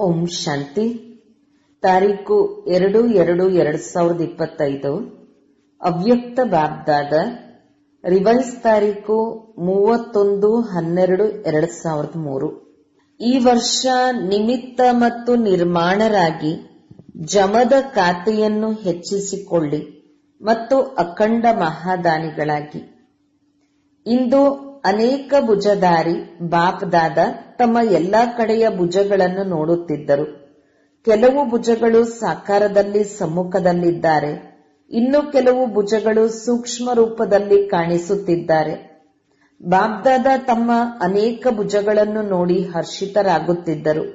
ಓಂ ಶಾಂತಿ. ತಾರೀಕು 2/2/2025. ಅವ್ಯಕ್ತ ಬಾಬ್ದಾದ. ರಿವೈಸ್ ತಾರೀಕು 31/12/2003. ಈ ವರ್ಷ ನಿಮಿತ್ತ ಮತ್ತು ನಿರ್ಮಾಣರಾಗಿ ಜಮದ ಖಾತೆಯನ್ನು ಹೆಚ್ಚಿಸಿಕೊಳ್ಳಿ ಮತ್ತು ಅಖಂಡ ಮಹಾದಾನಿಗಳಾಗಿ. ಇಂದು ಅನೇಕ ಭುಜಧಾರಿ ಬಾಪ್ದಾದ ತಮ್ಮ ಎಲ್ಲಾ ಕಡೆಯ ಭುಜಗಳನ್ನು ನೋಡುತ್ತಿದ್ದರು. ಕೆಲವು ಭುಜಗಳು ಸಾಕಾರದಲ್ಲಿ ಸಮ್ಮುಖದಲ್ಲಿದ್ದಾರೆ, ಇನ್ನು ಕೆಲವು ಭುಜಗಳು ಸೂಕ್ಷ್ಮ ರೂಪದಲ್ಲಿ ಕಾಣಿಸುತ್ತಿದ್ದಾರೆ. ಬಾಪ್ದಾದ ತಮ್ಮ ಅನೇಕ ಭುಜಗಳನ್ನು ನೋಡಿ ಹರ್ಷಿತರಾಗುತ್ತಿದ್ದರು.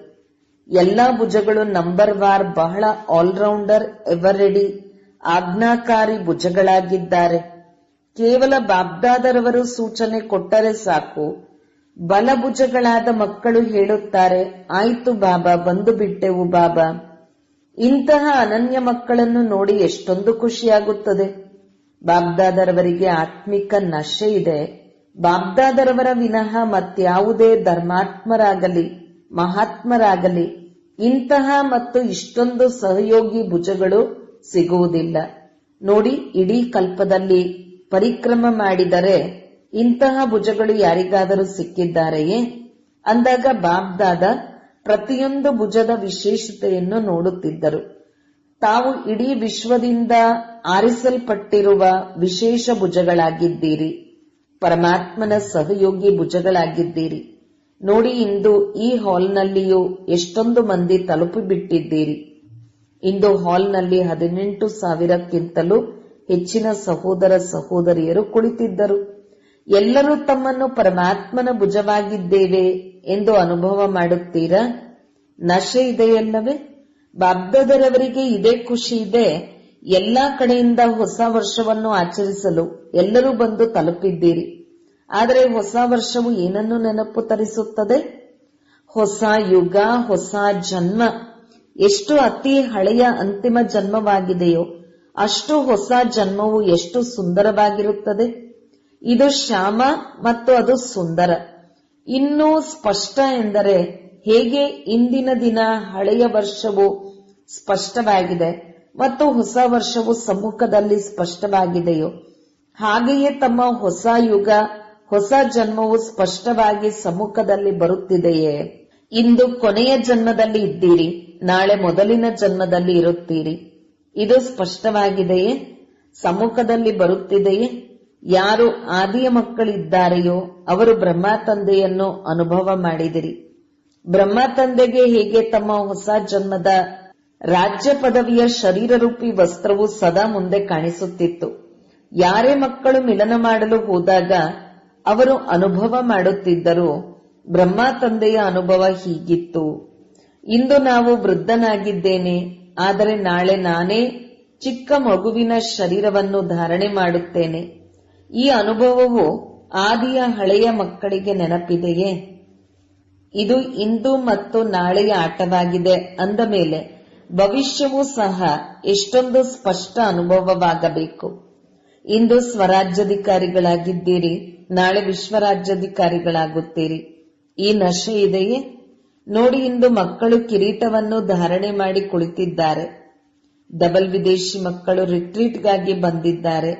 ಎಲ್ಲಾ ಭುಜಗಳು ನಂಬರ್ ವಾರ್ ಬಹಳ ಆಲ್ರೌಂಡರ್, ಎವರ್ ರೆಡಿ, ಆಜ್ಞಾಕಾರಿ ಭುಜಗಳಾಗಿದ್ದಾರೆ. ಕೇವಲ ಬಾಬ್ದಾದರವರು ಸೂಚನೆ ಕೊಟ್ಟರೆ ಸಾಕು. ಬಲಭುಜಗಳಾದ ಮಕ್ಕಳು ಹೇಳುತ್ತಾರೆ, ಆಯ್ತು ಬಾಬಾ, ಬಂದು ಬಿಟ್ಟೆವು ಬಾಬಾ. ಇಂತಹ ಅನನ್ಯ ಮಕ್ಕಳನ್ನು ನೋಡಿ ಎಷ್ಟೊಂದು ಖುಷಿಯಾಗುತ್ತದೆ. ಬಾಬ್ದಾದರವರಿಗೆ ಆತ್ಮಿಕ ನಶೆ ಇದೆ. ಬಾಬ್ದಾದರವರ ವಿನಃ ಮತ್ಯಾವುದೇ ಧರ್ಮಾತ್ಮರಾಗಲಿ ಮಹಾತ್ಮರಾಗಲಿ ಇಂತಹ ಮತ್ತು ಇಷ್ಟೊಂದು ಸಹಯೋಗಿ ಭುಜಗಳು ಸಿಗುವುದಿಲ್ಲ. ನೋಡಿ, ಇಡೀ ಕಲ್ಪದಲ್ಲಿ ಪರಿಕ್ರಮ ಮಾಡಿದರೆ ಇಂತಹ ಭುಜಗಳು ಯಾರಿಗಾದರೂ ಸಿಕ್ಕಿದ್ದಾರೆಯೇ? ಅಂದಾಗ ಬಾಬ್ದಾದ ಪ್ರತಿಯೊಂದು ಭುಜದ ವಿಶೇಷತೆಯನ್ನು ನೋಡುತ್ತಿದ್ದರು. ತಾವು ಇಡೀ ವಿಶ್ವದಿಂದ ಆರಿಸಲ್ಪಟ್ಟಿರುವ ವಿಶೇಷ ಭುಜಗಳಾಗಿದ್ದೀರಿ, ಪರಮಾತ್ಮನ ಸಹಯೋಗಿ ಭುಜಗಳಾಗಿದ್ದೀರಿ. ನೋಡಿ, ಇಂದು ಈ ಹಾಲ್ನಲ್ಲಿಯೂ ಎಷ್ಟೊಂದು ಮಂದಿ ತಲುಪಿಬಿಟ್ಟಿದ್ದೀರಿ. ಇಂದು ಹಾಲ್ನಲ್ಲಿ 18,000ಕ್ಕಿಂತಲೂ ಹೆಚ್ಚಿನ ಸಹೋದರ ಸಹೋದರಿಯರು ಕುಳಿತಿದ್ದರು. ಎಲ್ಲರೂ ತಮ್ಮನ್ನು ಪರಮಾತ್ಮನ ಭುಜವಾಗಿದ್ದೇವೆ ಎಂದು ಅನುಭವ ಮಾಡುತ್ತೀರಾ? ನಶೆ ಇದೆಯಲ್ಲವೇ? ಬಾಬ್ದಾದರವರಿಗೆ ಇದೇ ಖುಷಿ ಇದೆ. ಎಲ್ಲಾ ಕಡೆಯಿಂದ ಹೊಸ ವರ್ಷವನ್ನು ಆಚರಿಸಲು ಎಲ್ಲರೂ ಬಂದು ತಲುಪಿದ್ದೀರಿ. ಆದರೆ ಹೊಸ ವರ್ಷವು ಏನನ್ನು ನೆನಪು ತರಿಸುತ್ತದೆ? ಹೊಸ ಯುಗ, ಹೊಸ ಜನ್ಮ. ಎಷ್ಟು ಅತಿ ಹಳೆಯ ಅಂತಿಮ ಜನ್ಮವಾಗಿದೆಯೋ ಅಷ್ಟು ಹೊಸ ಜನ್ಮವು ಎಷ್ಟು ಸುಂದರವಾಗಿರುತ್ತದೆ. ಇದು ಶ್ಯಾಮ ಮತ್ತು ಅದು ಸುಂದರ. ಇನ್ನೂ ಸ್ಪಷ್ಟ ಎಂದರೆ, ಹೇಗೆ ಇಂದಿನ ದಿನ ಹಳೆಯ ವರ್ಷವು ಸ್ಪಷ್ಟವಾಗಿದೆ ಮತ್ತು ಹೊಸ ವರ್ಷವು ಸಮ್ಮುಖದಲ್ಲಿ ಸ್ಪಷ್ಟವಾಗಿದೆಯೋ ಹಾಗೆಯೇ ತಮ್ಮ ಹೊಸ ಯುಗ, ಹೊಸ ಜನ್ಮವು ಸ್ಪಷ್ಟವಾಗಿ ಸಮ್ಮುಖದಲ್ಲಿ ಬರುತ್ತಿದೆಯೇ? ಇಂದು ಕೊನೆಯ ಜನ್ಮದಲ್ಲಿ ಇದ್ದೀರಿ, ನಾಳೆ ಮೊದಲಿನ ಜನ್ಮದಲ್ಲಿ ಇರುತ್ತೀರಿ. ಇದು ಸ್ಪಷ್ಟವಾಗಿದೆಯೇ? ಸಮ್ಮುಖದಲ್ಲಿ ಬರುತ್ತಿದೆಯೇ? ಯಾರು ಆದಿಯ ಮಕ್ಕಳಿದ್ದಾರೆಯೋ ಅವರು ಬ್ರಹ್ಮ ತಂದೆಯನ್ನು ಅನುಭವ ಮಾಡಿದಿರಿ. ಬ್ರಹ್ಮ ತಂದೆಗೆ ಹೇಗೆ ತಮ್ಮ ಹೊಸ ಜನ್ಮದ ರಾಜ್ಯ ಪದವಿಯ ಶರೀರರೂಪಿ ವಸ್ತ್ರವು ಸದಾ ಮುಂದೆ ಕಾಣಿಸುತ್ತಿತ್ತು. ಯಾರೇ ಮಕ್ಕಳು ಮಿಲನ ಮಾಡಲು ಹೋದಾಗ ಅವರು ಅನುಭವ ಮಾಡುತ್ತಿದ್ದರು, ಬ್ರಹ್ಮ ತಂದೆಯ ಅನುಭವ ಹೀಗಿತ್ತು. ಇಂದು ನಾವು ವೃದ್ಧನಾಗಿದ್ದೇನೆ, ಆದರೆ ನಾಳೆ ನಾನೇ ಚಿಕ್ಕ ಮಗುವಿನ ಶರೀರವನ್ನು ಧಾರಣೆ ಮಾಡುತ್ತೇನೆ. ಈ ಅನುಭವವು ಆದಿಯ ಹಳೆಯ ಮಕ್ಕಳಿಗೆ ನೆನಪಿದೆಯೇ? ಇದು ಇಂದು ಮತ್ತು ನಾಳೆಯ ಆಟವಾಗಿದೆ ಅಂದ ಮೇಲೆ ಭವಿಷ್ಯವೂ ಸಹ ಎಷ್ಟೊಂದು ಸ್ಪಷ್ಟ ಅನುಭವವಾಗಬೇಕು. ಇಂದು ಸ್ವರಾಜ್ಯಾಧಿಕಾರಿಗಳಾಗಿದ್ದೀರಿ, ನಾಳೆ ವಿಶ್ವರಾಜ್ಯಾಧಿಕಾರಿಗಳಾಗುತ್ತೀರಿ. ಈ ನಶೆ ಇದೆಯೇ? ನೋಡಿ, ಇಂದು ಮಕ್ಕಳು ಕಿರೀಟವನ್ನು ಧಾರಣೆ ಮಾಡಿ ಕುಳಿತಿದ್ದಾರೆ. ಡಬಲ್ ವಿದೇಶಿ ಮಕ್ಕಳು ರಿಟ್ರೀಟ್ಗಾಗಿ ಬಂದಿದ್ದಾರೆ.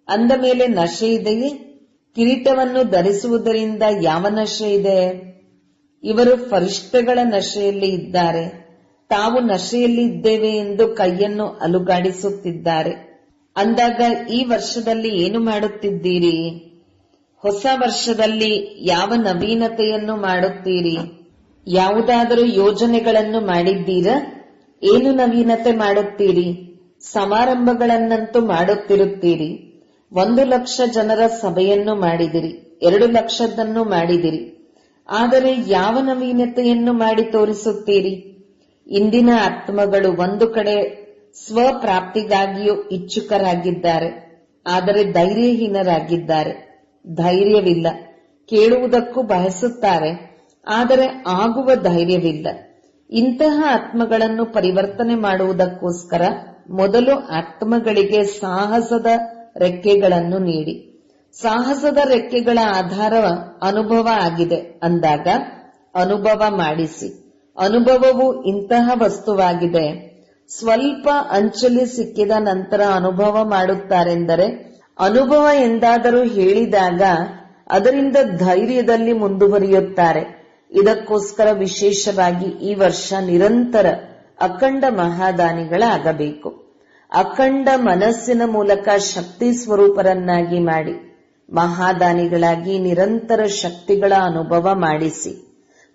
ಅಂದ ಮೇಲೆ ನಶೆ ಇದೆಯೇ? ಕಿರೀಟವನ್ನು ಧರಿಸುವುದರಿಂದ ಯಾವ ನಶೆ ಇದೆ? ಇವರು ಫರಿಷ್ಠೆಗಳ ನಶೆಯಲ್ಲಿ ಇದ್ದಾರೆ. ತಾವು ನಶೆಯಲ್ಲಿ ಇದ್ದೇವೆ ಎಂದು ಕೈಯನ್ನು ಅಲುಗಾಡಿಸುತ್ತಿದ್ದಾರೆ. ಅಂದಾಗ ಈ ವರ್ಷದಲ್ಲಿ ಏನು ಮಾಡುತ್ತಿದ್ದೀರಿ? ಹೊಸ ವರ್ಷದಲ್ಲಿ ಯಾವ ನವೀನತೆಯನ್ನು ಮಾಡುತ್ತೀರಿ? ಯಾವುದಾದರೂ ಯೋಜನೆಗಳನ್ನು ಮಾಡಿದ್ದೀರಾ? ಏನು ನವೀನತೆ ಮಾಡುತ್ತೀರಿ? ಸಮಾರಂಭಗಳನ್ನಂತೂ ಮಾಡುತ್ತಿರುತ್ತೀರಿ. 1,00,000 ಜನರ ಸಭೆಯನ್ನು ಮಾಡಿದಿರಿ, 2,00,000ದನ್ನು ಮಾಡಿದಿರಿ. ಆದರೆ ಯಾವ ನವೀನತೆಯನ್ನು ಮಾಡಿ ತೋರಿಸುತ್ತೀರಿ? ಇಂದಿನ ಆತ್ಮಗಳು ಒಂದು ಕಡೆ ಸ್ವಪ್ರಾಪ್ತಿಗಾಗಿಯೂ ಇಚ್ಛುಕರಾಗಿದ್ದಾರೆ, ಆದರೆ ಧೈರ್ಯಹೀನರಾಗಿದ್ದಾರೆ. ಧೈರ್ಯವಿಲ್ಲ. ಕೇಳುವುದಕ್ಕೂ ಬಯಸುತ್ತಾರೆ, ಆದರೆ ಆಗುವ ಧೈರ್ಯವಿಲ್ಲ. ಇಂತಹ ಆತ್ಮಗಳನ್ನು ಪರಿವರ್ತನೆ ಮಾಡುವುದಕ್ಕೋಸ್ಕರ ಮೊದಲು ಆತ್ಮಗಳಿಗೆ ಸಾಹಸದ ರೆಕ್ಕೆಗಳನ್ನು ನೀಡಿ. ಸಾಹಸದ ರೆಕ್ಕೆಗಳ ಆಧಾರ ಅನುಭವ ಆಗಿದೆ ಅಂದಾಗ ಅನುಭವ ಮಾಡಿಸಿ. ಅನುಭವವು ಇಂತಹ ವಸ್ತುವಾಗಿದೆ. ಸ್ವಲ್ಪ ಅಂಚಲಿ ಸಿಕ್ಕಿದ ನಂತರ ಅನುಭವ ಮಾಡುತ್ತಾರೆಂದರೆ ಅನುಭವ ಎಂದಾದರೂ ಹೇಳಿದಾಗ ಅದರಿಂದ ಧೈರ್ಯದಲ್ಲಿ ಮುಂದುವರಿಯುತ್ತಾರೆ. ಇದಕ್ಕೋಸ್ಕರ ವಿಶೇಷವಾಗಿ ಈ ವರ್ಷ ನಿರಂತರ ಅಖಂಡ ಮಹಾದಾನಿಗಳಾಗಬೇಕು. ಅಖಂಡ ಮನಸ್ಸಿನ ಮೂಲಕ ಶಕ್ತಿ ಸ್ವರೂಪರನ್ನಾಗಿ ಮಾಡಿ ಮಹಾದಾನಿಗಳಾಗಿ ನಿರಂತರ ಶಕ್ತಿಗಳ ಅನುಭವ ಮಾಡಿಸಿ.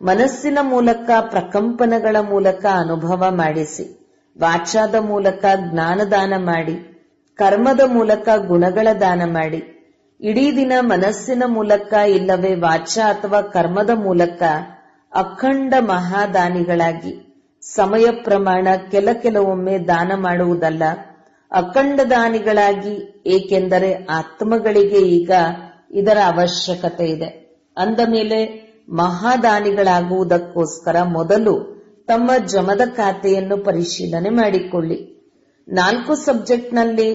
ಮನಸ್ಸಿನ ಮೂಲಕ ಪ್ರಕಂಪನಗಳ ಮೂಲಕ ಅನುಭವ ಮಾಡಿಸಿ. ವಾಚಾದ ಮೂಲಕ ಜ್ಞಾನದಾನ ಮಾಡಿ, ಕರ್ಮದ ಮೂಲಕ ಗುಣಗಳ ದಾನ ಮಾಡಿ. ಇಡೀ ದಿನ ಮನಸ್ಸಿನ ಮೂಲಕ ಇಲ್ಲವೇ ವಾಚಾ ಅಥವಾ ಕರ್ಮದ ಮೂಲಕ ಅಖಂಡ ಮಹಾದಾನಿಗಳಾಗಿ ಸಮಯ ಪ್ರಮಾಣ ಕೆಲವೊಮ್ಮೆ ದಾನ ಮಾಡುವುದಲ್ಲ, ಅಖಂಡ ದಾನಿಗಳಾಗಿ. ಏಕೆಂದರೆ ಆತ್ಮಗಳಿಗೆ ಈಗ ಇದರ ಅವಶ್ಯಕತೆ ಇದೆ. ಅಂದ ಮೇಲೆ ಮಹಾದಾನಿಗಳಾಗುವುದಕ್ಕೋಸ್ಕರ ಮೊದಲು ತಮ್ಮ ಜಮದ ಖಾತೆಯನ್ನು ಪರಿಶೀಲನೆ ಮಾಡಿಕೊಳ್ಳಿ. 4 ಸಬ್ಜೆಕ್ಟ್ನಲ್ಲಿ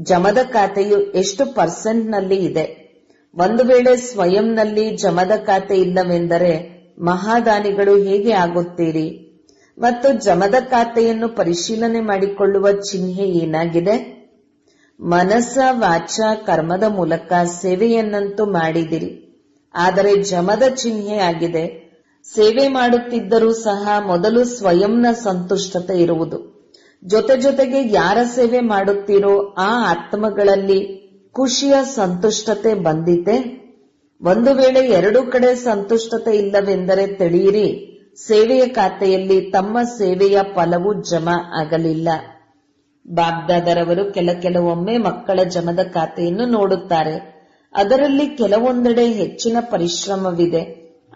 ಜಮದ ಖಾತೆಯು ಎಷ್ಟು ಪರ್ಸೆಂಟ್ನಲ್ಲಿ ಇದೆ. ಒಂದು ವೇಳೆ ಸ್ವಯಂನಲ್ಲಿ ಜಮದ ಖಾತೆ ಇಲ್ಲವೆಂದರೆ ಮಹಾದಾನಿಗಳು ಹೇಗೆ ಆಗುತ್ತೀರಿ? ಮತ್ತು ಜಮದ ಖಾತೆಯನ್ನು ಪರಿಶೀಲನೆ ಮಾಡಿಕೊಳ್ಳುವ ಚಿಹ್ನೆ ಏನಾಗಿದೆ? ಮನಸ ವಾಚ ಕರ್ಮದ ಮೂಲಕ ಸೇವೆಯನ್ನಂತೂ ಮಾಡಿದಿರಿ, ಆದರೆ ಜಮದ ಚಿಹ್ನೆ ಆಗಿದೆ. ಸೇವೆ ಮಾಡುತ್ತಿದ್ದರೂ ಸಹ ಮೊದಲು ಸ್ವಯಂನ ಸಂತುಷ್ಟತೆ ಇರುವುದು. ಜೊತೆಗೆ ಯಾರ ಸೇವೆ ಮಾಡುತ್ತೀರೋ ಆ ಆತ್ಮಗಳಲ್ಲಿ ಖುಷಿಯ ಸಂತುಷ್ಟತೆ ಬಂದಿತೆ. ಒಂದು ವೇಳೆ ಎರಡೂ ಕಡೆ ಸಂತುಷ್ಟತೆ ಇಲ್ಲವೆಂದರೆ ತಿಳಿಯಿರಿ, ಸೇವೆಯ ಖಾತೆಯಲ್ಲಿ ತಮ್ಮ ಸೇವೆಯ ಫಲವು ಜಮಾ ಆಗಲಿಲ್ಲ. ಬಾಬ್ದಾದರವರು ಕೆಲವೊಮ್ಮೆ ಮಕ್ಕಳ ಜಮದ ಖಾತೆಯನ್ನು ನೋಡುತ್ತಾರೆ. ಅದರಲ್ಲಿ ಕೆಲವೊಂದೆಡೆ ಹೆಚ್ಚಿನ ಪರಿಶ್ರಮವಿದೆ,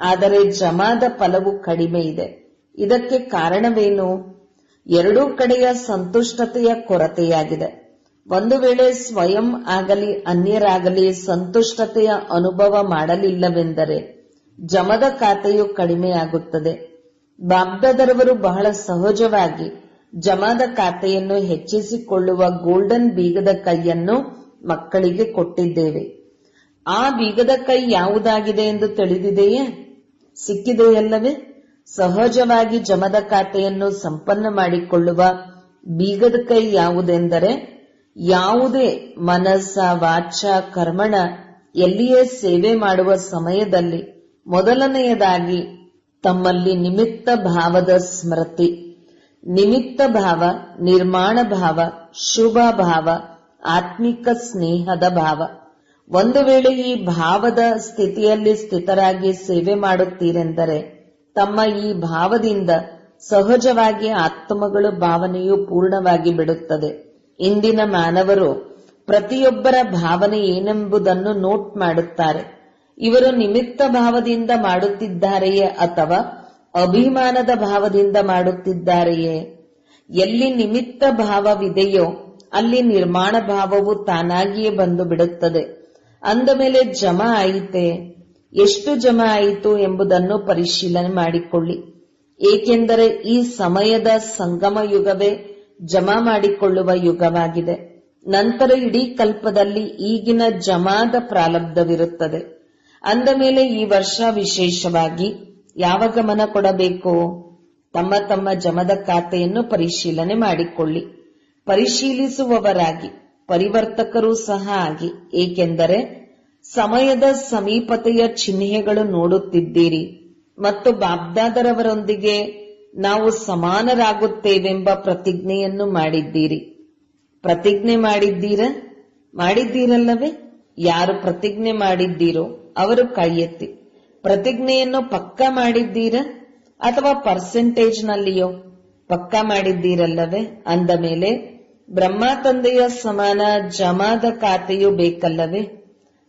ಆದರೆ ಜಮಾದ ಫಲವು ಕಡಿಮೆ ಇದೆ. ಇದಕ್ಕೆ ಕಾರಣವೇನು? ಎರಡೂ ಕಡೆಯ ಸಂತುಷ್ಟತೆಯ ಕೊರತೆಯಾಗಿದೆ. ಒಂದು ವೇಳೆ ಸ್ವಯಂ ಆಗಲಿ ಅನ್ಯರಾಗಲಿ ಸಂತುಷ್ಟತೆಯ ಅನುಭವ ಮಾಡಲಿಲ್ಲವೆಂದರೆ ಜಮದ ಖಾತೆಯು ಕಡಿಮೆಯಾಗುತ್ತದೆ. ಬಾಬ್ದಾದರವರು ಬಹಳ ಸಹಜವಾಗಿ ಜಮಾದ ಖಾತೆಯನ್ನು ಹೆಚ್ಚಿಸಿಕೊಳ್ಳುವ ಗೋಲ್ಡನ್ ಬೀಗದ ಕೈಯನ್ನು ಮಕ್ಕಳಿಗೆ ಕೊಟ್ಟಿದ್ದೇವೆ. ಆ ಬೀಗದ ಕೈ ಯಾವುದಾಗಿದೆ ಎಂದು ತಿಳಿದಿದೆಯೇ? ಸಿಕ್ಕಿದೆಯಲ್ಲವೇ? ಸಹಜವಾಗಿ ಜಮದ ಖಾತೆಯನ್ನು ಸಂಪನ್ನ ಮಾಡಿಕೊಳ್ಳುವ ಬೀಗದ ಕೈ ಯಾವುದೆಂದರೆ ಯಾವುದೇ ಮನಸ್ಸ ವಾಚ ಕರ್ಮಣ ಎಲ್ಲಿಯೇ ಸೇವೆ ಮಾಡುವ ಸಮಯದಲ್ಲಿ ಮೊದಲನೆಯದಾಗಿ ತಮ್ಮಲ್ಲಿ ನಿಮಿತ್ತ ಭಾವದ ಸ್ಮೃತಿ. ನಿಮಿತ್ತ ಭಾವ, ನಿರ್ಮಾಣ ಭಾವ, ಶುಭ ಭಾವ, ಆತ್ಮಿಕ ಸ್ನೇಹದ ಭಾವ. ಒಂದು ವೇಳೆ ಈ ಭಾವದ ಸ್ಥಿತಿಯಲ್ಲಿ ಸ್ಥಿತರಾಗಿ ಸೇವೆ ಮಾಡುತ್ತೀರೆಂದರೆ ತಮ್ಮ ಈ ಭಾವದಿಂದ ಸಹಜವಾಗಿ ಆತ್ಮಗಳು ಭಾವನೆಯು ಪೂರ್ಣವಾಗಿ ಬಿಡುತ್ತದೆ. ಇಂದಿನ ಮಾನವರು ಪ್ರತಿಯೊಬ್ಬರ ಭಾವನೆ ಏನೆಂಬುದನ್ನು ನೋಟ್ ಮಾಡುತ್ತಾರೆ. ಇವರು ನಿಮಿತ್ತ ಭಾವದಿಂದ ಮಾಡುತ್ತಿದ್ದಾರೆಯೇ ಅಥವಾ ಅಭಿಮಾನದ ಭಾವದಿಂದ ಮಾಡುತ್ತಿದ್ದಾರೆಯೇ? ಎಲ್ಲಿ ನಿಮಿತ್ತ ಭಾವವಿದೆಯೋ ಅಲ್ಲಿ ನಿರ್ಮಾಣ ಭಾವವು ತಾನಾಗಿಯೇ ಬಂದು ಬಿಡುತ್ತದೆ. ಅಂದ ಮೇಲೆ ಜಮಾ ಆಯಿತೆ, ಎಷ್ಟು ಜಮಾ ಆಯಿತು ಎಂಬುದನ್ನು ಪರಿಶೀಲನೆ ಮಾಡಿಕೊಳ್ಳಿ. ಏಕೆಂದರೆ ಈ ಸಮಯದ ಸಂಗಮ ಯುಗವೇ ಜಮಾ ಮಾಡಿಕೊಳ್ಳುವ ಯುಗವಾಗಿದೆ. ನಂತರ ಇಡೀ ಕಲ್ಪದಲ್ಲಿ ಈಗಿನ ಜಮಾದ ಪ್ರಾರಬ್ಧವಿರುತ್ತದೆ. ಅಂದ ಮೇಲೆ ಈ ವರ್ಷ ವಿಶೇಷವಾಗಿ ಯಾವ ಗಮನ ಕೊಡಬೇಕು? ತಮ್ಮ ಜಮದ ಖಾತೆಯನ್ನು ಪರಿಶೀಲನೆ ಮಾಡಿಕೊಳ್ಳಿ. ಪರಿಶೀಲಿಸುವವರಾಗಿ ಪರಿವರ್ತಕರೂ ಸಹ ಆಗಿ. ಏಕೆಂದರೆ ಸಮಯದ ಸಮೀಪತೆಯ ಚಿಹ್ನೆಗಳು ನೋಡುತ್ತಿದ್ದೀರಿ ಮತ್ತು ಬಾಬ್ದಾದರವರೊಂದಿಗೆ ನಾವು ಸಮಾನರಾಗುತ್ತೇವೆಂಬ ಪ್ರತಿಜ್ಞೆಯನ್ನು ಮಾಡಿದ್ದೀರಿ. ಪ್ರತಿಜ್ಞೆ ಮಾಡಿದ್ದೀರಲ್ಲವೇ? ಯಾರು ಪ್ರತಿಜ್ಞೆ ಮಾಡಿದ್ದೀರೋ ಅವರು ಕೈ ಎತ್ತಿ. ಪ್ರತಿಜ್ಞೆಯನ್ನು ಪಕ್ಕಾ ಮಾಡಿದ್ದೀರಾ ಅಥವಾ ಪರ್ಸೆಂಟೇಜ್ನಲ್ಲಿಯೋ? ಪಕ್ಕಾ ಮಾಡಿದ್ದೀರಲ್ಲವೇ? ಅಂದ ಮೇಲೆ ಬ್ರಹ್ಮ ತಂದೆಯ ಸಮಾನ ಜಮಾದ ಖಾತೆಯೂ ಬೇಕಲ್ಲವೇ?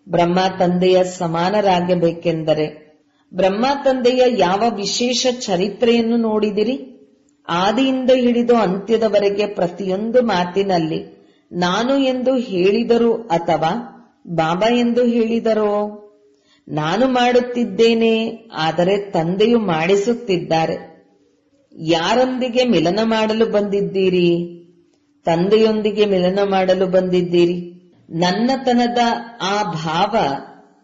ಬ್ರಹ್ಮ ತಂದೆಯ ಸಮಾನರಾಗಬೇಕೆಂದರೆ ಬ್ರಹ್ಮ ತಂದೆಯ ಯಾವ ವಿಶೇಷ ಚರಿತ್ರೆಯನ್ನು ನೋಡಿದಿರಿ? ಆದಿಯಿಂದ ಹಿಡಿದು ಅಂತ್ಯದವರೆಗೆ ಪ್ರತಿಯೊಂದು ಮಾತಿನಲ್ಲಿ ನಾನು ಎಂದು ಹೇಳಿದರು ಅಥವಾ ಬಾಬಾ ಎಂದು ಹೇಳಿದರೋ? ನಾನು ಮಾಡುತ್ತಿದ್ದೇನೆ, ಆದರೆ ತಂದೆಯು ಮಾಡಿಸುತ್ತಿದ್ದಾರೆ. ಯಾರೊಂದಿಗೆ ಮಿಲನ ಮಾಡಲು ಬಂದಿದ್ದೀರಿ? ತಂದೆಯೊಂದಿಗೆ ಮಿಲನ ಮಾಡಲು ಬಂದಿದ್ದೀರಿ. ನನ್ನತನದ ಆ ಭಾವ,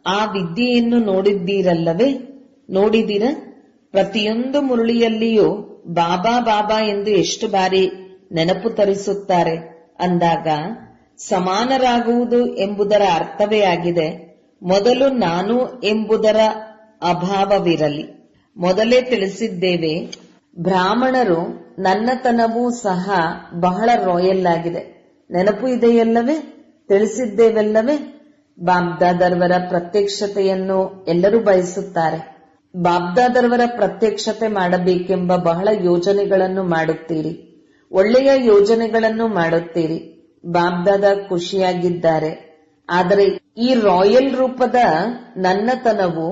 ಆ ವಿದ್ಯೆಯನ್ನು ನೋಡಿದ್ದೀರಲ್ಲವೇ? ನೋಡಿದಿರ? ಪ್ರತಿಯೊಂದು ಮುರುಳಿಯಲ್ಲಿಯೂ ಬಾಬಾ ಬಾಬಾ ಎಂದು ಎಷ್ಟು ಬಾರಿ ನೆನಪು ತರಿಸುತ್ತಾರೆ ಅಂದಾಗ ಸಮಾನರಾಗುವುದು ಎಂಬುದರ ಅರ್ಥವೇ ಆಗಿದೆ, ಮೊದಲು ನಾನು ಎಂಬುದರ ಅಭಾವವಿರಲಿ. ಮೊದಲೇ ತಿಳಿಸಿದ್ದೇವೆ, ಬ್ರಾಹ್ಮಣರು ನನ್ನತನವೂ ಸಹ ಬಹಳ ರಾಯಲ್ ಆಗಿದೆ. ನೆನಪು ಇದೆಯಲ್ಲವೇ? ತಿಳಿಸಿದ್ದೇವಲ್ಲವೇ? ಬಾಬ್ದಾದರ್ವರ ಪ್ರತ್ಯಕ್ಷತೆಯನ್ನು ಎಲ್ಲರೂ ಬಯಸುತ್ತಾರೆ. ಬಾಬ್ದಾದರ್ವರ ಪ್ರತ್ಯಕ್ಷತೆ ಮಾಡಬೇಕೆಂಬ ಬಹಳ ಯೋಜನೆಗಳನ್ನು ಮಾಡುತ್ತೀರಿ, ಒಳ್ಳೆಯ ಯೋಜನೆಗಳನ್ನು ಮಾಡುತ್ತೀರಿ. ಬಾಬ್ದಾದ ಖುಷಿಯಾಗಿದ್ದಾರೆ. ಆದರೆ ಈ ರಾಯಲ್ ರೂಪದ ನನ್ನತನವು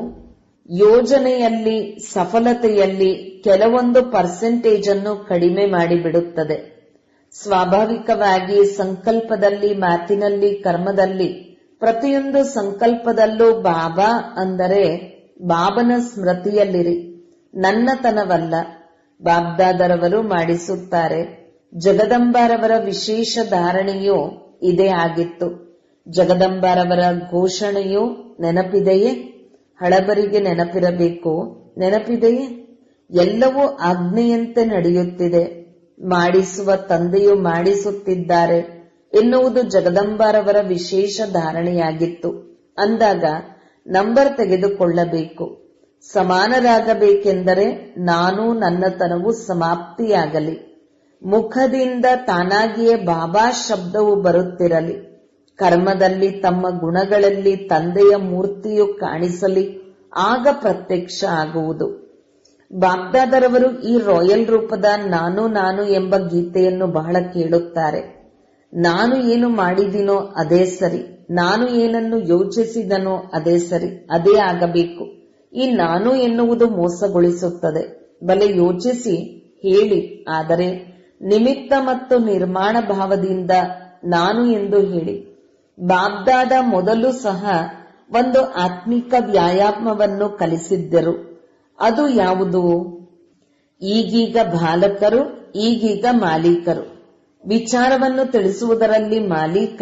ಯೋಜನೆಯಲ್ಲಿ ಸಫಲತೆಯಲ್ಲಿ ಕೆಲವೊಂದು ಪರ್ಸೆಂಟೇಜ್ ಅನ್ನು ಕಡಿಮೆ ಮಾಡಿಬಿಡುತ್ತದೆ. ಸ್ವಾಭಾವಿಕವಾಗಿ ಸಂಕಲ್ಪದಲ್ಲಿ, ಮಾತಿನಲ್ಲಿ, ಕರ್ಮದಲ್ಲಿ, ಪ್ರತಿಯೊಂದು ಸಂಕಲ್ಪದಲ್ಲೂ ಬಾಬಾ ಅಂದರೆ ಬಾಬನ ಸ್ಮೃತಿಯಲ್ಲಿರಿ, ನನ್ನತನವಲ್ಲ. ಬಾಬ್ದಾದರವರು ಮಾಡಿಸುತ್ತಾರೆ. ಜಗದಂಬಾರವರ ವಿಶೇಷ ಧಾರಣೆಯೂ ಇದೇ ಆಗಿತ್ತು. ಜಗದಂಬಾರವರ ಘೋಷಣೆಯೂ ನೆನಪಿದೆಯೇ? ಹಳಬರಿಗೆ ನೆನಪಿರಬೇಕು, ನೆನಪಿದೆಯೇ? ಎಲ್ಲವೂ ಆಜ್ಞೆಯಂತೆ ನಡೆಯುತ್ತಿದೆ. ಮಾಡಿಸುವ ತಂದೆಯು ಮಾಡಿಸುತ್ತಿದ್ದಾರೆ ಎನ್ನುವುದು ಜಗದಂಬಾರವರ ವಿಶೇಷ ಧಾರಣೆಯಾಗಿತ್ತು. ಅಂದಾಗ ನಂಬರ್ ತೆಗೆದುಕೊಳ್ಳಬೇಕು. ಸಮಾನರಾಗಬೇಕೆಂದರೆ ನಾನು ನನ್ನತನವು ಸಮಾಪ್ತಿಯಾಗಲಿ. ಮುಖದಿಂದ ತಾನಾಗಿಯೇ ಬಾಬಾ ಶಬ್ದವು ಬರುತ್ತಿರಲಿ. ಕರ್ಮದಲ್ಲಿ ತಮ್ಮ ಗುಣಗಳಲ್ಲಿ ತಂದೆಯ ಮೂರ್ತಿಯು ಕಾಣಿಸಲಿ, ಆಗ ಪ್ರತ್ಯಕ್ಷ ಆಗುವುದು. ಬಾಬ್ದಾದರವರು ಈ ರಾಯಲ್ ರೂಪದ ನಾನು ನಾನು ಎಂಬ ಗೀತೆಯನ್ನು ಬಹಳ ಕೇಳುತ್ತಾರೆ. ನಾನು ಏನು ಮಾಡಿದಿನೋ ಅದೇ ಸರಿ, ನಾನು ಏನನ್ನು ಯೋಚಿಸಿದನೋ ಅದೇ ಸರಿ, ಅದೇ ಆಗಬೇಕು. ಈ ನಾನು ಎನ್ನುವುದು ಮೋಸಗೊಳಿಸುತ್ತದೆ. ಬಲೆ ಯೋಚಿಸಿ ಹೇಳಿ, ಆದರೆ ನಿಮಿತ್ತ ಮತ್ತು ನಿರ್ಮಾಣ ಭಾವದಿಂದ ನಾನು ಎಂದು ಹೇಳಿ. ಬಾಬ್ದಾದ ಮೊದಲು ಸಹ ಒಂದು ಆತ್ಮಿಕ ವ್ಯಾಯಾಮವನ್ನು ಕಲಿಸಿದ್ದರು. ಅದು ಯಾವುದು? ಈಗೀಗ ಬಾಲಕರು, ಈಗೀಗ ಮಾಲೀಕರು. ವಿಚಾರವನ್ನು ತಿಳಿಸುವುದರಲ್ಲಿ ಮಾಲೀಕ,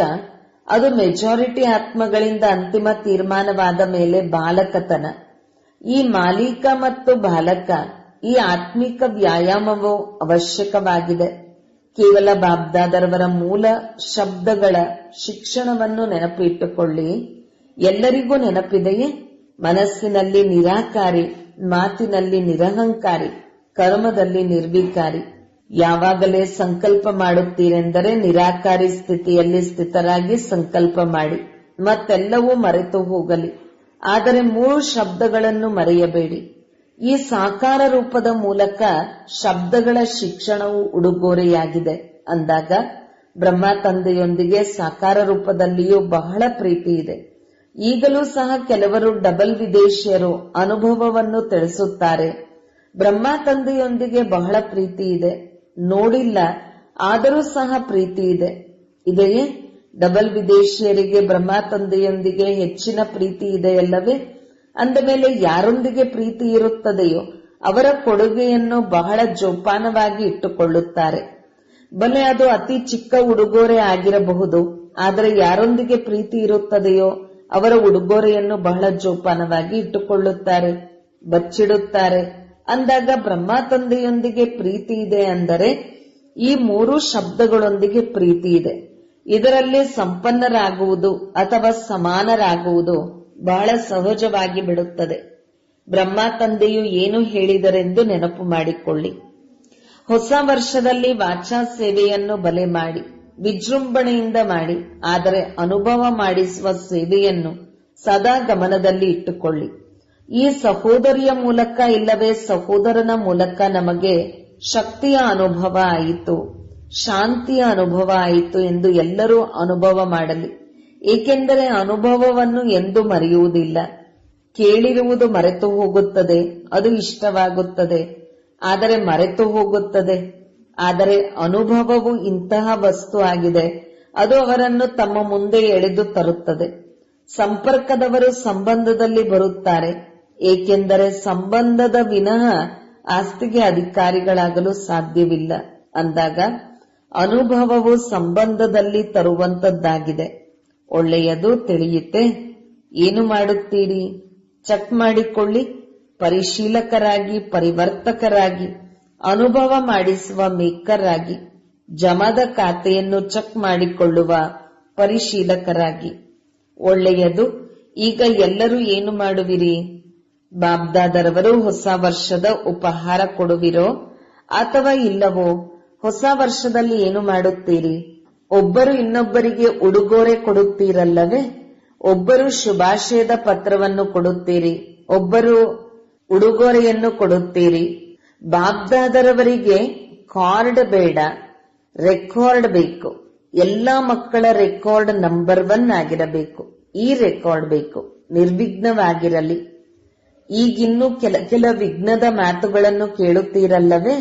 ಅದು ಮೆಜಾರಿಟಿ ಆತ್ಮಗಳಿಂದ ಅಂತಿಮ ತೀರ್ಮಾನವಾದ ಮೇಲೆ ಬಾಲಕತನ. ಈ ಮಾಲೀಕ ಮತ್ತು ಬಾಲಕ, ಈ ಆತ್ಮಿಕ ವ್ಯಾಯಾಮವು ಅವಶ್ಯಕವಾಗಿದೆ. ಕೇವಲ ಬಾಬ್ದಾದರವರ ಮೂಲ ಶಬ್ದಗಳ ಶಿಕ್ಷಣವನ್ನು ನೆನಪಿಟ್ಟುಕೊಳ್ಳಿ. ಎಲ್ಲರಿಗೂ ನೆನಪಿದೆಯೇ? ಮನಸ್ಸಿನಲ್ಲಿ ನಿರಾಕಾರಿ, ಮಾತಿನಲ್ಲಿ ನಿರಹಂಕಾರಿ, ಕರ್ಮದಲ್ಲಿ ನಿರ್ವಿಕಾರಿ. ಯಾವಾಗಲೇ ಸಂಕಲ್ಪ ಮಾಡುತ್ತೀರೆಂದರೆ ನಿರಾಕಾರಿ ಸ್ಥಿತಿಯಲ್ಲಿ ಸ್ಥಿತರಾಗಿ ಸಂಕಲ್ಪ ಮಾಡಿ, ಮತ್ತೆಲ್ಲವೂ ಮರೆತು ಹೋಗಲಿ. ಆದರೆ 3 ಶಬ್ದಗಳನ್ನು ಮರೆಯಬೇಡಿ. ಈ ಸಾಕಾರ ರೂಪದ ಮೂಲಕ ಶಬ್ದಗಳ ಶಿಕ್ಷಣವು ಉಡುಗೊರೆಯಾಗಿದೆ ಅಂದಾಗ ಬ್ರಹ್ಮ ತಂದೆಯೊಂದಿಗೆ ಸಾಕಾರ ರೂಪದಲ್ಲಿಯೂ ಬಹಳ ಪ್ರೀತಿ ಇದೆ. ಈಗಲೂ ಸಹ ಕೆಲವರು ಡಬಲ್ ವಿದೇಶಿಯರು ಅನುಭವವನ್ನು ತಿಳಿಸುತ್ತಾರೆ. ಬ್ರಹ್ಮ ತಂದೆಯೊಂದಿಗೆ ಬಹಳ ಪ್ರೀತಿ ಇದೆ, ನೋಡಿಲ್ಲ, ಆದರೂ ಸಹ ಪ್ರೀತಿ ಇದೆ. ಇದೆಯೇ? ಡಬಲ್ ವಿದೇಶಿಯರಿಗೆ ಬ್ರಹ್ಮ ತಂದೆಯೊಂದಿಗೆ ಹೆಚ್ಚಿನ ಪ್ರೀತಿ ಇದೆಯಲ್ಲವೇ? ಅಂದ ಮೇಲೆ ಯಾರೊಂದಿಗೆ ಪ್ರೀತಿ ಇರುತ್ತದೆಯೋ ಅವರ ಕೊಡುಗೆಯನ್ನು ಬಹಳ ಜೋಪಾನವಾಗಿ ಇಟ್ಟುಕೊಳ್ಳುತ್ತಾರೆ. ಬಲೆ ಅದು ಅತಿ ಚಿಕ್ಕ ಉಡುಗೊರೆ ಆಗಿರಬಹುದು, ಆದರೆ ಯಾರೊಂದಿಗೆ ಪ್ರೀತಿ ಇರುತ್ತದೆಯೋ ಅವರ ಉಡುಗೊರೆಯನ್ನು ಬಹಳ ಜೋಪಾನವಾಗಿ ಇಟ್ಟುಕೊಳ್ಳುತ್ತಾರೆ, ಬಚ್ಚಿಡುತ್ತಾರೆ. ಅಂದಾಗ ಬ್ರಹ್ಮ ತಂದೆಯೊಂದಿಗೆ ಪ್ರೀತಿ ಇದೆ ಅಂದರೆ ಈ 3 ಶಬ್ದಗಳೊಂದಿಗೆ ಪ್ರೀತಿ ಇದೆ. ಇದರಲ್ಲಿ ಸಂಪನ್ನರಾಗುವುದು ಅಥವಾ ಸಮಾನರಾಗುವುದು ಬಹಳ ಸಹಜವಾಗಿ ಬಿಡುತ್ತದೆ. ಬ್ರಹ್ಮ ತಂದೆಯು ಏನು ಹೇಳಿದರೆಂದು ನೆನಪು ಮಾಡಿಕೊಳ್ಳಿ. ಹೊಸ ವರ್ಷದಲ್ಲಿ ವಾಚಾ ಸೇವೆಯನ್ನು ಬಲೆ ಮಾಡಿ, ವಿಜೃಂಭಣೆಯಿಂದ ಮಾಡಿ, ಆದರೆ ಅನುಭವ ಮಾಡಿಸುವ ಸೇವೆಯನ್ನು ಸದಾ ಗಮನದಲ್ಲಿ ಇಟ್ಟುಕೊಳ್ಳಿ. ಈ ಸಹೋದರಿಯ ಮೂಲಕ ಇಲ್ಲವೇ ಸಹೋದರನ ಮೂಲಕ ನಮಗೆ ಶಕ್ತಿಯ ಅನುಭವ ಆಯಿತು, ಶಾಂತಿಯ ಅನುಭವ ಆಯಿತು ಎಂದು ಎಲ್ಲರೂ ಅನುಭವ ಮಾಡಲಿ. ಏಕೆಂದರೆ ಅನುಭವವನ್ನು ಎಂದು ಮರೆಯುವುದಿಲ್ಲ. ಕೇಳಿರುವುದು ಮರೆತು ಹೋಗುತ್ತದೆ, ಅದು ಇಷ್ಟವಾಗುತ್ತದೆ, ಆದರೆ ಮರೆತು ಹೋಗುತ್ತದೆ. ಆದರೆ ಅನುಭವವು ಇಂತಹ ವಸ್ತು ಆಗಿದೆ, ಅದು ಅವರನ್ನು ತಮ್ಮ ಮುಂದೆ ಎಳೆದು ತರುತ್ತದೆ. ಸಂಪರ್ಕದವರು ಸಂಬಂಧದಲ್ಲಿ ಬರುತ್ತಾರೆ, ಏಕೆಂದರೆ ಸಂಬಂಧದ ವಿನಃ ಆಸ್ತಿಗೆ ಅಧಿಕಾರಿಗಳಾಗಲು ಸಾಧ್ಯವಿಲ್ಲ. ಅಂದಾಗ ಅನುಭವವು ಸಂಬಂಧದಲ್ಲಿ ತರುವಂತದ್ದಾಗಿದೆ. ಒಳ್ಳೆಯದು, ತಿಳಿಯುತ್ತೆ? ಏನು ಮಾಡುತ್ತೀರಿ? ಚೆಕ್ ಮಾಡಿಕೊಳ್ಳಿ. ಪರಿಶೀಲಕರಾಗಿ, ಪರಿವರ್ತಕರಾಗಿ, ಅನುಭವ ಮಾಡಿಸುವ ಮೇಕರ್ ಆಗಿ, ಜಮದ ಖಾತೆಯನ್ನು ಚೆಕ್ ಮಾಡಿಕೊಳ್ಳುವ ಪರಿಶೀಲಕರಾಗಿ. ಒಳ್ಳೆಯದು. ಈಗ ಎಲ್ಲರೂ ಏನು ಮಾಡುವಿರಿ? ಬಾಬ್ದಾದರವರು ಹೊಸ ವರ್ಷದ ಉಪಹಾರ ಕೊಡುವಿರೋ ಅಥವಾ ಇಲ್ಲವೋ? ಹೊಸ ವರ್ಷದಲ್ಲಿ ಏನು ಮಾಡುತ್ತೀರಿ? ಒಬ್ಬರು ಇನ್ನೊಬ್ಬರಿಗೆ ಉಡುಗೊರೆ ಕೊಡುತ್ತೀರಲ್ಲವೇ? ಒಬ್ಬರು ಶುಭಾಶಯದ ಪತ್ರವನ್ನು ಕೊಡುತ್ತೀರಿ, ಒಬ್ಬರು ಉಡುಗೊರೆಯನ್ನು ಕೊಡುತ್ತೀರಿ. ಬಾಬ್ದಾದರವರಿಗೆ ಕಾರ್ಡ್ ಬೇಡ, ರೆಕಾರ್ಡ್ ಬೇಕು. ಎಲ್ಲಾ ಮಕ್ಕಳ ರೆಕಾರ್ಡ್ ನಂಬರ್ 1 ಆಗಿರಬೇಕು. ಈ ರೆಕಾರ್ಡ್ ಬೇಕು, ನಿರ್ವಿಘ್ನವಾಗಿರಲಿ. ಈಗಿನ್ನೂ ಕೆಲ ವಿಘ್ನದ ಮಾತುಗಳನ್ನು ಕೇಳುತ್ತೀರಲ್ಲವೇ?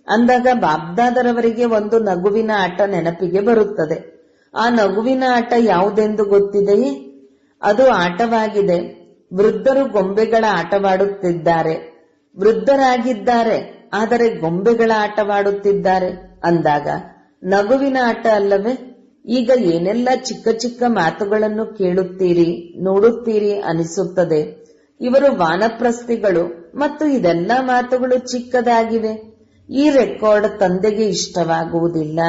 ಅಂದಾಗ ಬಾಬ್ದಾದರವರಿಗೆ ಒಂದು ನಗುವಿನ ಆಟ ನೆನಪಿಗೆ ಬರುತ್ತದೆ. ಆ ನಗುವಿನ ಆಟ ಯಾವುದೆಂದು ಗೊತ್ತಿದೆಯೇ? ಅದು ಆಟವಾಗಿದೆ. ವೃದ್ಧರು ಗೊಂಬೆಗಳ ಆಟವಾಡುತ್ತಿದ್ದಾರೆ. ವೃದ್ಧರಾಗಿದ್ದಾರೆ, ಆದರೆ ಗೊಂಬೆಗಳ ಆಟವಾಡುತ್ತಿದ್ದಾರೆ ಅಂದಾಗ ನಗುವಿನ ಆಟ ಅಲ್ಲವೇ? ಈಗ ಏನೆಲ್ಲ ಚಿಕ್ಕ ಚಿಕ್ಕ ಮಾತುಗಳನ್ನು ಕೇಳುತ್ತೀರಿ, ನೋಡುತ್ತೀರಿ ಅನಿಸುತ್ತದೆ. ಇವರು ವಾನಪ್ರಸ್ಥಿಗಳು ಮತ್ತು ಇದೆಲ್ಲ ಮಾತುಗಳು ಚಿಕ್ಕದಾಗಿವೆ. ಈ ರೆಕಾರ್ಡ್ ತಂದೆಗೆ ಇಷ್ಟವಾಗುವುದಿಲ್ಲ.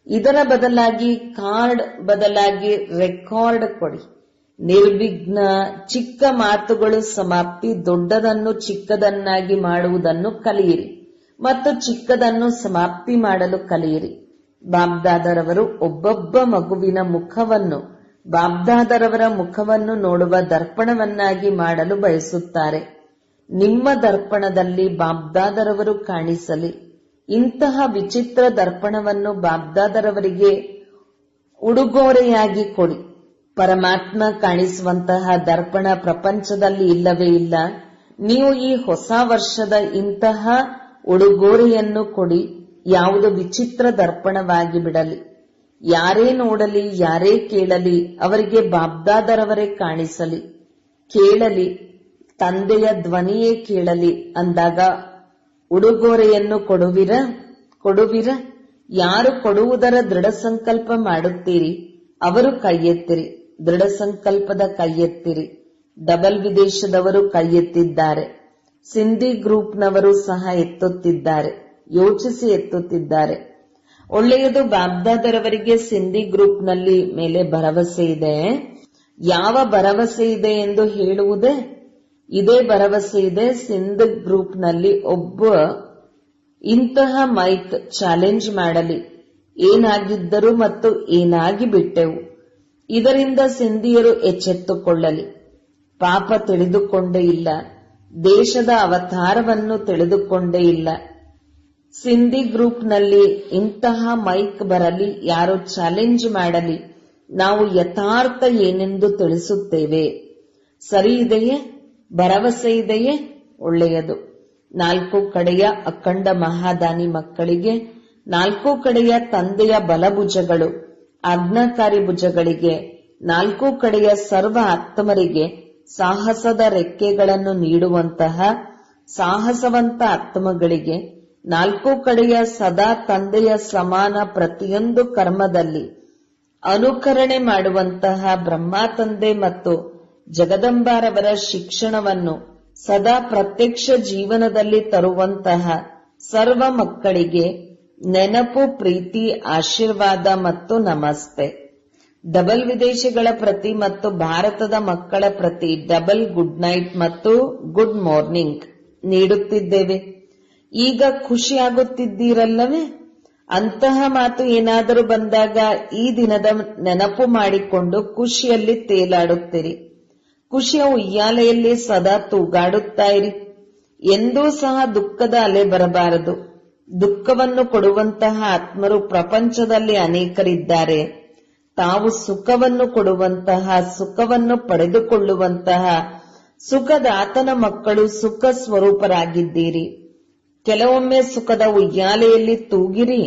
ಇದರ ಬದಲಾಗಿ ಕಾರ್ಡ್ ಬದಲಾಗಿ ರೆಕಾರ್ಡ್ ಕೊಡಿ. ನಿರ್ವಿಘ್ನ. ಚಿಕ್ಕ ಮಾತುಗಳು ಸಮಾಪ್ತಿ. ದೊಡ್ಡದನ್ನು ಚಿಕ್ಕದನ್ನಾಗಿ ಮಾಡುವುದನ್ನು ಕಲಿಯಿರಿ ಮತ್ತು ಚಿಕ್ಕದನ್ನು ಸಮಾಪ್ತಿ ಮಾಡಲು ಕಲಿಯಿರಿ. ಬಾಬ್ದಾದರವರು ಒಬ್ಬೊಬ್ಬ ಮಗುವಿನ ಮುಖವನ್ನು ಬಾಬ್ದಾದರವರ ಮುಖವನ್ನು ನೋಡುವ ದರ್ಪಣವನ್ನಾಗಿ ಮಾಡಲು ಬಯಸುತ್ತಾರೆ. ನಿಮ್ಮ ದರ್ಪಣದಲ್ಲಿ ಬಾಬ್ದಾದರವರು ಕಾಣಿಸಲಿ. ಇಂತಹ ವಿಚಿತ್ರ ದರ್ಪಣವನ್ನು ಬಾಬ್ದಾದರವರಿಗೆ ಉಡುಗೊರೆಯಾಗಿ ಕೊಡಿ. ಪರಮಾತ್ಮ ಕಾಣಿಸುವಂತಹ ದರ್ಪಣ ಪ್ರಪಂಚದಲ್ಲಿ ಇಲ್ಲವೇ ಇಲ್ಲ. ನೀವು ಈ ಹೊಸ ವರ್ಷದ ಇಂತಹ ಉಡುಗೊರೆಯನ್ನು ಕೊಡಿ. ಯಾವುದು ವಿಚಿತ್ರ ದರ್ಪಣವಾಗಿ ಬಿಡಲಿ. ಯಾರೇ ನೋಡಲಿ, ಯಾರೇ ಕೇಳಲಿ, ಅವರಿಗೆ ಬಾಬ್ದಾದರವರೇ ಕಾಣಿಸಲಿ, ಕೇಳಲಿ, ತಂದೆಯ ಧ್ವನಿಯೇ ಕೇಳಲಿ. ಅಂದಾಗ ಉಡುಗೊರೆಯನ್ನು ಕೊಡುವಿರ? ಯಾರು ಕೊಡುವುದರ ದೃಢ ಸಂಕಲ್ಪ ಮಾಡುತ್ತೀರಿ ಅವರು ಕೈ ಎತ್ತಿರಿ. ದೃಢ ಸಂಕಲ್ಪದ ಕೈ ಎತ್ತಿರಿ. ಡಬಲ್ ವಿದೇಶದವರು ಕೈ ಎತ್ತಿದ್ದಾರೆ. ಸಿಂಧಿ ಗ್ರೂಪ್ನವರು ಸಹ ಎತ್ತುತ್ತಿದ್ದಾರೆ. ಯೋಚಿಸಿ ಎತ್ತುತ್ತಿದ್ದಾರೆ. ಒಳ್ಳೆಯದು. ಬಾಬ್ದಾದರವರಿಗೆ ಸಿಂಧಿ ಗ್ರೂಪ್ನಲ್ಲಿ ಮೇಲೆ ಭರವಸೆ ಇದೆ. ಯಾವ ಭರವಸೆ ಇದೆ ಎಂದು ಹೇಳುವುದೇ? ಇದೇ ಭರವಸೆ ಇದೆ. ಸಿಂಧ್ ಗ್ರೂಪ್ನಲ್ಲಿ ಒಬ್ಬ ಇಂತಹ ಮೈಕ್ ಚಾಲೆಂಜ್ ಮಾಡಲಿ. ಏನಾಗಿದ್ದರು ಮತ್ತು ಏನಾಗಿ ಬಿಟ್ಟೆವು. ಇದರಿಂದ ಸಿಂಧಿಯರು ಎಚ್ಚೆತ್ತುಕೊಳ್ಳಲಿ. ಪಾಪ ತಿಳಿದುಕೊಂಡೇ ಇಲ್ಲ. ದೇಶದ ಅವತಾರವನ್ನು ತಿಳಿದುಕೊಂಡೇ ಇಲ್ಲ. ಸಿಂಧಿ ಗ್ರೂಪ್ನಲ್ಲಿ ಇಂತಹ ಮೈಕ್ ಬರಲಿ. ಯಾರು ಚಾಲೆಂಜ್ ಮಾಡಲಿ. ನಾವು ಯಥಾರ್ಥ ಏನೆಂದು ತಿಳಿಸುತ್ತೇವೆ. ಸರಿ ಇದೆಯೇ? ಭರವಸೆ ಇದೆಯೇ? ಒಳ್ಳೆಯದು. 4 ಕಡೆಯ ಅಖಂಡ ಮಹಾದಾನಿ ಮಕ್ಕಳಿಗೆ, 4 ಕಡೆಯ ತಂದೆಯ ಬಲಭುಜಗಳು, ಆಜ್ಞಾಕಾರಿ ಭುಜಗಳಿಗೆ, 4 ಕಡೆಯ ಸರ್ವ ಆತ್ಮರಿಗೆ ಸಾಹಸದ ರೆಕ್ಕೆಗಳನ್ನು ನೀಡುವಂತಹ ಸಾಹಸವಂತ ಆತ್ಮಗಳಿಗೆ, 4 ಕಡೆಯ ಸದಾ ತಂದೆಯ ಸಮಾನ ಪ್ರತಿಯೊಂದು ಕರ್ಮದಲ್ಲಿ ಅನುಕರಣೆ ಮಾಡುವಂತಹ ಬ್ರಹ್ಮ ತಂದೆ ಮತ್ತು ಜಗದಂಬಾರವರ ಶಿಕ್ಷಣವನ್ನು ಸದಾ ಪ್ರತ್ಯಕ್ಷ ಜೀವನದಲ್ಲಿ ತರುವಂತಹ ಸರ್ವ ಮಕ್ಕಳಿಗೆ ನೆನಪು, ಪ್ರೀತಿ, ಆಶೀರ್ವಾದ ಮತ್ತು ನಮಸ್ತೆ. ಡಬಲ್ ವಿದೇಶಗಳ ಪ್ರತಿ ಮತ್ತು ಭಾರತದ ಮಕ್ಕಳ ಪ್ರತಿ ಡಬಲ್ ಗುಡ್ ನೈಟ್ ಮತ್ತು ಗುಡ್ ಮಾರ್ನಿಂಗ್ ನೀಡುತ್ತಿದ್ದೇವೆ. ಈಗ ಖುಷಿಯಾಗುತ್ತಿದ್ದೀರಲ್ಲವೇ? ಅಂತಹ ಮಾತು ಏನಾದರೂ ಬಂದಾಗ ಈ ದಿನದ ನೆನಪು ಮಾಡಿಕೊಂಡು ಖುಷಿಯಲ್ಲಿ ತೇಲಾಡುತ್ತೀರಿ. ಖುಷಿಯ ಉಯ್ಯಾಲೆಯಲ್ಲಿ ಸದಾ ತೂಗಾಡುತ್ತಾ ಇರಿ. ಎಂದೂ ಸಹ ದುಃಖದ ಅಲೆ ಬರಬಾರದು. ದುಃಖವನ್ನು ಕೊಡುವಂತಹ ಆತ್ಮರು ಪ್ರಪಂಚದಲ್ಲಿ ಅನೇಕರಿದ್ದಾರೆ. ತಾವು ಸುಖವನ್ನು ಕೊಡುವಂತಹ, ಸುಖವನ್ನು ಪಡೆದುಕೊಳ್ಳುವಂತಹ ಸುಖದಾತನ ಮಕ್ಕಳು ಸುಖ ಸ್ವರೂಪರಾಗಿದ್ದೀರಿ. ಕೆಲವೊಮ್ಮೆ ಸುಖದ ಉಯ್ಯಾಲೆಯಲ್ಲಿ ತೂಗಿರಿ,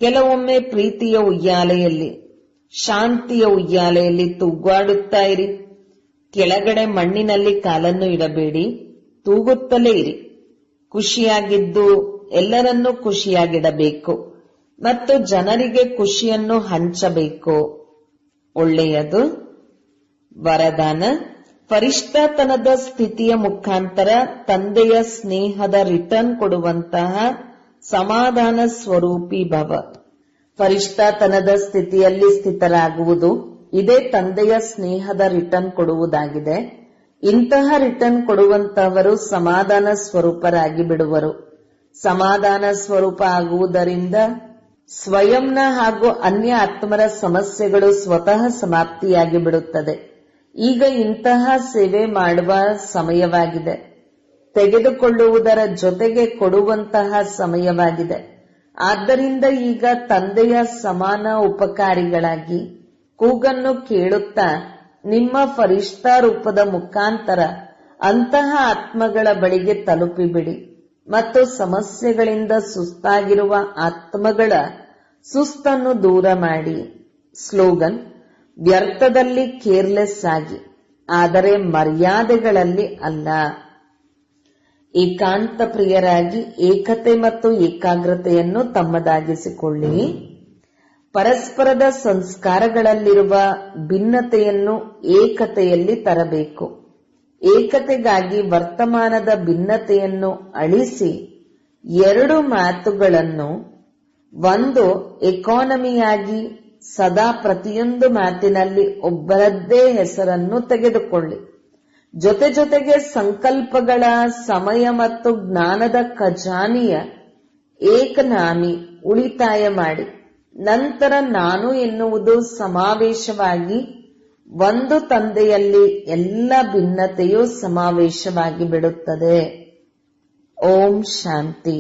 ಕೆಲವೊಮ್ಮೆ ಪ್ರೀತಿಯ ಉಯ್ಯಾಲೆಯಲ್ಲಿ, ಶಾಂತಿಯ ಉಯ್ಯಾಲೆಯಲ್ಲಿ ತೂಗಾಡುತ್ತಾ ಇರಿ. ಕೆಳಗಡೆ ಮಣ್ಣಿನಲ್ಲಿ ಕಾಲನ್ನು ಇಡಬೇಡಿ, ತೂಗುತ್ತಲೇ ಇರಿ. ಖುಷಿಯಾಗಿದ್ದು ಎಲ್ಲರನ್ನೂ ಖುಷಿಯಾಗಿಡಬೇಕು ಮತ್ತು ಜನರಿಗೆ ಖುಷಿಯನ್ನು ಹಂಚಬೇಕು. ಒಳ್ಳೆಯದು. ವರದಾನ: ಫರಿಷ್ಠತನದ ಸ್ಥಿತಿಯ ಮುಖಾಂತರ ತಂದೆಯ ಸ್ನೇಹದ ರಿಟರ್ನ್ ಕೊಡುವಂತಹ ಸಮಾಧಾನ ಸ್ವರೂಪಿ ಭವ. ಫರಿಷ್ಠತನದ ಸ್ಥಿತಿಯಲ್ಲಿ ಸ್ಥಿತರಾಗುವುದು ಇದೇ ತಂದೆಯ ಸ್ನೇಹದ ರಿಟರ್ನ್ ಕೊಡುವುದಾಗಿದೆ. ಇಂತಹ ರಿಟರ್ನ್ ಕೊಡುವಂತಹವರು ಸಮಾಧಾನ ಸ್ವರೂಪರಾಗಿ ಬಿಡುವರು. ಸಮಾಧಾನ ಸ್ವರೂಪ ಆಗುವುದರಿಂದ ಸ್ವಯಂನ ಹಾಗೂ ಅನ್ಯ ಆತ್ಮರ ಸಮಸ್ಯೆಗಳು ಸ್ವತಃ ಸಮಾಪ್ತಿಯಾಗಿ ಬಿಡುತ್ತದೆ. ಈಗ ಇಂತಹ ಸೇವೆ ಮಾಡುವ ಸಮಯವಾಗಿದೆ. ತೆಗೆದುಕೊಳ್ಳುವುದರ ಜೊತೆಗೆ ಕೊಡುವಂತಹ ಸಮಯವಾಗಿದೆ. ಆದ್ದರಿಂದ ಈಗ ತಂದೆಯ ಸಮಾನ ಉಪಕಾರಿಗಳಾಗಿ ಕೂಗನ್ನು ಕೇಳುತ್ತಾ ನಿಮ್ಮ ಫರಿಷ್ಠಾ ರೂಪದ ಮುಖಾಂತರ ಅಂತಹ ಆತ್ಮಗಳ ಬಳಿಗೆ ತಲುಪಿಬಿಡಿ ಮತ್ತು ಸಮಸ್ಯೆಗಳಿಂದ ಸುಸ್ತಾಗಿರುವ ಆತ್ಮಗಳ ಸುಸ್ತನ್ನು ದೂರ ಮಾಡಿ. ಸ್ಲೋಗನ್: ವ್ಯರ್ಥದಲ್ಲಿ ಕೇರ್ಲೆಸ್ ಆಗಿ, ಆದರೆ ಮರ್ಯಾದೆಗಳಲ್ಲಿ ಅಲ್ಲ. ಏಕಾಂತ ಪ್ರಿಯರಾಗಿ ಏಕತೆ ಮತ್ತು ಏಕಾಗ್ರತೆಯನ್ನು ತಮ್ಮದಾಗಿಸಿಕೊಳ್ಳಿ. ಪರಸ್ಪರದ ಸಂಸ್ಕಾರಗಳಲ್ಲಿರುವ ಭಿನ್ನತೆಯನ್ನು ಏಕತೆಯಲ್ಲಿ ತರಬೇಕು. ಏಕತೆಗಾಗಿ ವರ್ತಮಾನದ ಭಿನ್ನತೆಯನ್ನು ಅಳಿಸಿ 2 ಮಾತುಗಳನ್ನು, ಒಂದು ಎಕಾನಮಿಯಾಗಿ ಸದಾ ಪ್ರತಿಯೊಂದು ಮಾತಿನಲ್ಲಿ ಒಬ್ಬರದ್ದೇ ಹೆಸರನ್ನು ತೆಗೆದುಕೊಳ್ಳಿ. ಜೊತೆಗೆ ಸಂಕಲ್ಪಗಳ ಸಮಯ ಮತ್ತು ಜ್ಞಾನದ ಖಜಾನೆಯ ಏಕನಾಮಿ ಉಳಿತಾಯ ಮಾಡಿ. ನಂತರ ನಾನು ಎನ್ನುವುದು ಸಮಾವೇಶವಾಗಿ ಒಂದು ತಂದೆಯಲ್ಲಿ ಎಲ್ಲ ಭಿನ್ನತೆಯೂ ಸಮಾವೇಶವಾಗಿ ಬಿಡುತ್ತದೆ. ಓಂ ಶಾಂತಿ.